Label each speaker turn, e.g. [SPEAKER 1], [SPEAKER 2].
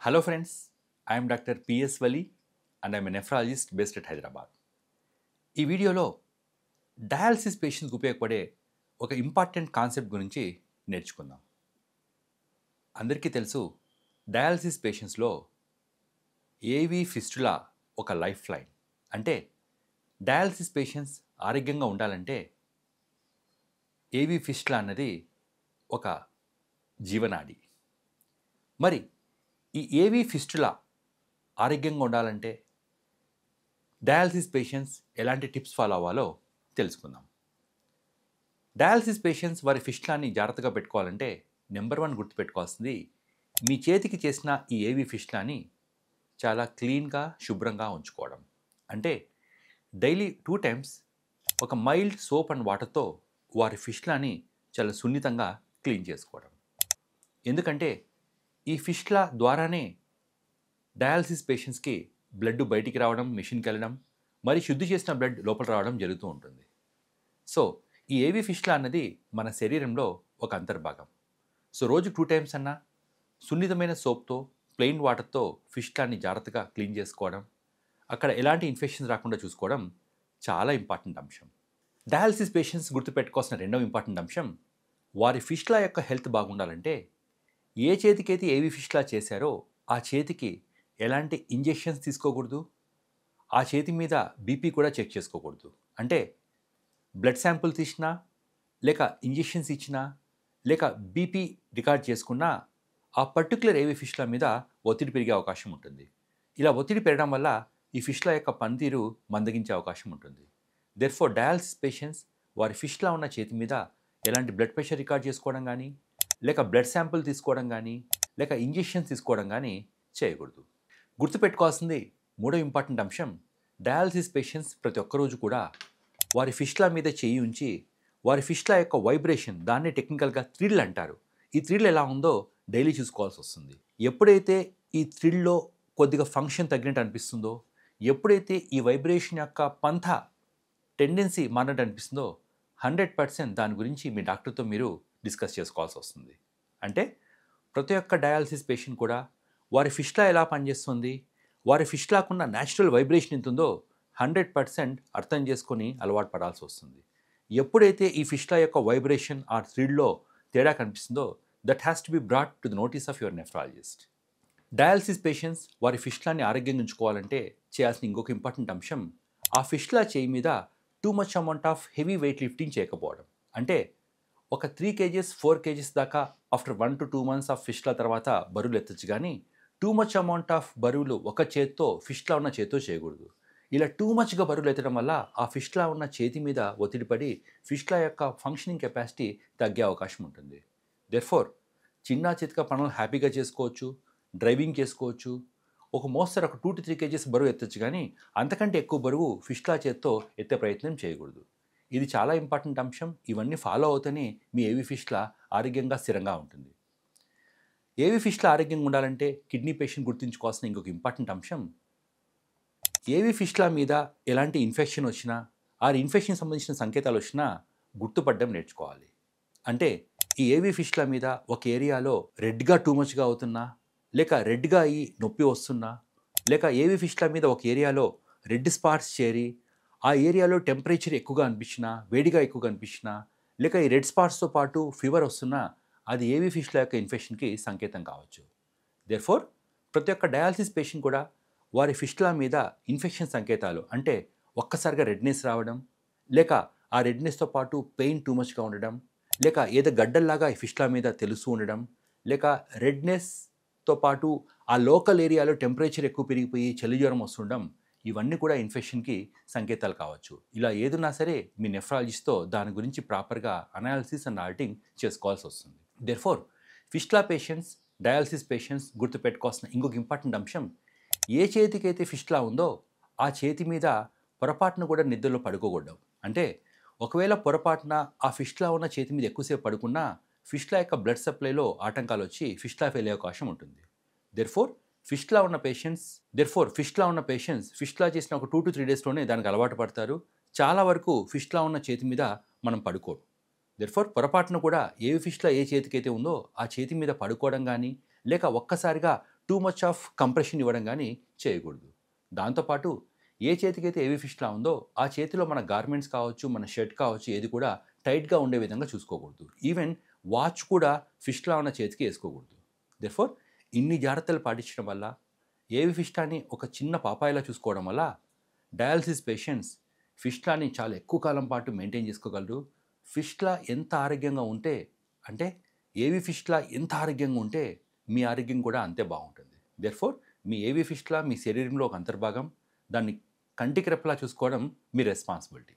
[SPEAKER 1] Hello friends, I am Dr. P.S. Wali and I am a nephrologist based at Hyderabad. ఈ వీడియోలో dialysis పేషెంట్స్కి ఉపయోగపడే ఒక important concept గురించి నేర్చుకుందాం. అందరికీ తెలుసు, డయాలసిస్ పేషెంట్స్లో ఏవి ఫిస్టులా ఒక లైఫ్ లైన్. అంటే డయాలసిస్ పేషెంట్స్ ఆరోగ్యంగా ఉండాలంటే ఏవి ఫిస్టులా అన్నది ఒక జీవనాడి. మరి ఈ ఏవి ఫిస్టులా ఆరోగ్యంగా ఉండాలంటే డయాలసిస్ పేషెంట్స్ ఎలాంటి టిప్స్ ఫాలో అవ్వాలో తెలుసుకుందాం. డయాలసిస్ పేషెంట్స్ వారి ఫిస్టులాని జాగ్రత్తగా పెట్టుకోవాలంటే నెంబర్ 1 గుర్తుపెట్టుకోవాల్సింది, మీ చేతికి చేసిన ఈ ఏవి ఫిస్టులాని చాలా క్లీన్గా శుభ్రంగా ఉంచుకోవడం. అంటే డైలీ 2 టైమ్స్ ఒక మైల్డ్ సోప్ అండ్ వాటర్తో వారి ఫిస్టులాని చాలా సున్నితంగా క్లీన్ చేసుకోవడం. ఎందుకంటే ఈ ఫిస్టులా ద్వారానే డయాలసిస్ పేషెంట్స్కి బ్లడ్ బయటికి రావడం, మిషన్కి వెళ్ళడం, మరి శుద్ధి చేసిన బ్లడ్ లోపల రావడం జరుగుతూ ఉంటుంది. సో ఈ ఏవి ఫిస్టులా అన్నది మన శరీరంలో ఒక అంతర్భాగం. సో రోజు 2 టైమ్స్ అన్నా సున్నితమైన సోప్తో, ప్లెయిన్ వాటర్తో ఫిస్టులాని జాగ్రత్తగా క్లీన్ చేసుకోవడం, అక్కడ ఎలాంటి ఇన్ఫెక్షన్స్ రాకుండా చూసుకోవడం చాలా ఇంపార్టెంట్ అంశం. డయాలసిస్ పేషెంట్స్ గుర్తుపెట్టుకోవాల్సిన రెండవ ఇంపార్టెంట్ అంశం, వారి ఫిస్టులా యొక్క హెల్త్ బాగుండాలంటే ఏ చేతికైతే ఏవి ఫిస్టులా చేశారో ఆ చేతికి ఎలాంటి ఇంజెక్షన్స్ తీసుకోకూడదు, ఆ చేతి మీద బీపీ కూడా చెక్ చేసుకోకూడదు. అంటే బ్లడ్ శాంపుల్ తీసినా, లేక ఇంజెక్షన్స్ ఇచ్చినా, లేక బీపీ రికార్డ్ చేసుకున్నా ఆ పర్టికులర్ ఏవి ఫిస్టులా మీద ఒత్తిడి పెరిగే అవకాశం ఉంటుంది. ఇలా ఒత్తిడి పెరగడం వల్ల ఈ ఫిస్టులా యొక్క పనితీరు మందగించే అవకాశం ఉంటుంది. దెర్ఫోర్ డయాలసిస్ పేషెంట్స్ వారి ఫిస్టులా ఉన్న చేతి మీద ఎలాంటి బ్లడ్ ప్రెషర్ రికార్డ్ చేసుకోవడం కానీ, లేక బ్లడ్ శాంపుల్ తీసుకోవడం కానీ, లేక ఇంజెక్షన్స్ తీసుకోవడం కానీ చేయకూడదు. గుర్తుపెట్టుకోవాల్సింది మూడో ఇంపార్టెంట్ అంశం, డయాలసిస్ పేషెంట్స్ ప్రతి ఒక్కరోజు కూడా వారి ఫిస్టులా మీద చేయి ఉంచి వారి ఫిస్టులా యొక్క వైబ్రేషన్, దాన్నే టెక్నికల్గా థ్రిల్ అంటారు, ఈ థ్రిల్ ఎలా ఉందో డైలీ చూసుకోవాల్సి వస్తుంది. ఎప్పుడైతే ఈ థ్రిల్లో కొద్దిగా ఫంక్షన్ తగ్గినట్టు అనిపిస్తుందో, ఎప్పుడైతే ఈ వైబ్రేషన్ యొక్క పంథ టెండెన్సీ మారినట్టు అనిపిస్తుందో 100% దాని గురించి మీ డాక్టర్తో మీరు డిస్కస్ చేసుకోవాల్సి వస్తుంది. అంటే ప్రతి ఒక్క డయాలసిస్ పేషెంట్ కూడా వారి ఫిస్టులా ఎలా పనిచేస్తుంది, వారి ఫిస్టులాకున్న న్యాచురల్ వైబ్రేషన్ ఎంత ఉందో 100% అర్థం చేసుకొని అలవాటు పడాల్సి వస్తుంది. ఎప్పుడైతే ఈ ఫిస్టులా యొక్క వైబ్రేషన్ ఆ థ్రిల్లో తేడా కనిపిస్తుందో, that has to be brought to the notice of your nephrologist. Dialysis patients వారి ఫిస్టులాని ఆరోగ్యంగా ఉంచుకోవాలంటే చేయాల్సిన ఇంకొక ఇంపార్టెంట్ అంశం, ఆ ఫిస్టులా చేయి మీద too much amount of heavy weight lifting చేయకపోవడం. అంటే ఒక 3 kgs 4 kgs దాకా after 1 to 2 months of fistula తర్వాత బరువులు ఎత్తచ్చు, కానీ టూ మచ్ అమౌంట్ ఆఫ్ బరువులు ఒక చేత్తో ఫిస్టులా ఉన్న చేత్తో చేయకూడదు. ఇలా టూ మచ్గా బరువులు ఎత్తడం వల్ల ఆ ఫిస్టులా ఉన్న చేతి మీద ఒత్తిడి పడి ఫిస్టులా యొక్క ఫంక్షనింగ్ కెపాసిటీ తగ్గే అవకాశం ఉంటుంది. దెర్ఫోర్ చిన్న చితక పనులు హ్యాపీగా చేసుకోవచ్చు, డ్రైవింగ్ చేసుకోవచ్చు, ఒక మోస్తరు ఒక 2 to 3 kgs బరువు ఎత్తచ్చు, కానీ అంతకంటే ఎక్కువ బరువు ఫిస్టులా చేత్తో ఎత్తే ప్రయత్నం చేయకూడదు. ఇది చాలా ఇంపార్టెంట్ అంశం. ఇవన్నీ ఫాలో అవుతూనే మీ ఏవి ఫిస్టులా ఆరోగ్యంగా స్థిరంగా ఉంటుంది. ఏవి ఫిస్టులా ఆరోగ్యంగా ఉండాలంటే కిడ్నీ పేషెంట్ గుర్తుంచుకోవాల్సిన ఇంకొక ఇంపార్టెంట్ అంశం, ఏవి ఫిస్టులా మీద ఎలాంటి ఇన్ఫెక్షన్ వచ్చినా, ఆ ఇన్ఫెక్షన్ సంబంధించిన సంకేతాలు వచ్చినా గుర్తుపడడం నేర్చుకోవాలి. అంటే ఈ ఏవి ఫిస్టులా మీద ఒక ఏరియాలో రెడ్గా టూ మచ్గా అవుతున్నా, లేక రెడ్గా అయ్యి నొప్పి వస్తున్నా, లేక ఏవి ఫిస్టులా మీద ఒక ఏరియాలో రెడ్ స్పాట్స్ చేరి ఆ ఏరియాలో టెంపరేచర్ ఎక్కువగా అనిపించినా, వేడిగా ఎక్కువగా అనిపించినా, లేక ఈ రెడ్ స్పాట్స్తో పాటు ఫీవర్ వస్తున్నా, అది ఏవి ఫిస్టులా యొక్క ఇన్ఫెక్షన్కి సంకేతం కావచ్చు. దెర్ఫోర్ ప్రతి ఒక్క డయాలసిస్ పేషెంట్ కూడా వారి ఫిస్టులా మీద ఇన్ఫెక్షన్ సంకేతాలు, అంటే ఒక్కసారిగా రెడ్నెస్ రావడం, లేక ఆ రెడ్నెస్తో పాటు పెయిన్ టూ మచ్గా ఉండడం, లేక ఏదో గడ్డల్లాగా ఈ ఫిస్టులా మీద తెలుస్తూ ఉండడం, లేక రెడ్నెస్తో పాటు ఆ లోకల్ ఏరియాలో టెంపరేచర్ ఎక్కువ పెరిగిపోయి చలి జ్వరం వస్తుండడం, ఇవన్నీ కూడా ఇన్ఫెక్షన్కి సంకేతాలు కావచ్చు. ఇలా ఏదున్నా సరే మీ నెఫ్రాలజిస్ట్తో దాని గురించి ప్రాపర్గా అనాలిసిస్ అండ్ ఆడిటింగ్ చేసుకోవాల్సి వస్తుంది. Therefore fistula patients, dialysis patients గుర్తుపెట్టుకోవాల్సిన ఇంకొక ఇంపార్టెంట్ అంశం, ఏ చేతికైతే ఫిస్టులా ఉందో ఆ చేతి మీద పొరపాటున కూడా నిద్రలో పడుకోకూడదు. అంటే ఒకవేళ పొరపాటున ఆ ఫిస్టులా ఉన్న చేతి మీద ఎక్కువసేపు పడుకున్నా ఫిస్టులా యొక్క బ్లడ్ సప్లైలో ఆటంకాలు వచ్చి ఫిస్టులా ఫెయిల్ అయ్యే అవకాశం ఉంటుంది. దెర్ఫోర్ ఫిస్టులా ఉన్న పేషెంట్స్ ఫిస్టులా చేసిన ఒక 2 to 3 daysలోనే దానికి అలవాటు పడతారు. చాలా వరకు ఫిస్టులా ఉన్న చేతి మీద మనం పడుకోరు. దెర్ఫోర్ పొరపాటున కూడా ఏ ఫిష్లో ఏ చేతికైతే ఉందో ఆ చేతి మీద పడుకోవడం కానీ, లేక ఒక్కసారిగా టూ మచ్ ఆఫ్ కంప్రెషన్ ఇవ్వడం కానీ చేయకూడదు. దాంతోపాటు ఏ చేతికైతే ఏవి ఫిష్లా ఉందో ఆ చేతిలో మన గార్మెంట్స్ కావచ్చు, మన షర్ట్ కావచ్చు, ఏది కూడా టైట్గా ఉండే విధంగా చూసుకోకూడదు. ఈవెన్ వాచ్ కూడా ఫిష్లా ఉన్న చేతికి వేసుకోకూడదు. దెర్ఫోర్ ఇన్ని జాగ్రత్తలు పాటించడం వల్ల, ఏవి ఫిష్లాని ఒక చిన్న పాపాయిలా చూసుకోవడం వల్ల డయాలసిస్ పేషెంట్స్ ఫిష్లాని చాలా ఎక్కువ కాలం పాటు మెయింటైన్ చేసుకోగలరు. ఫిష్లా ఎంత ఆరోగ్యంగా ఉంటే, అంటే ఏవి ఫిష్లా ఎంత ఆరోగ్యంగా ఉంటే మీ ఆరోగ్యం కూడా అంతే బాగుంటుంది. దెర్ఫోర్ మీ ఏవి ఫిష్లా మీ శరీరంలో ఒక అంతర్భాగం. దాన్ని కంటికి రెప్పలా చూసుకోవడం మీ రెస్పాన్సిబిలిటీ.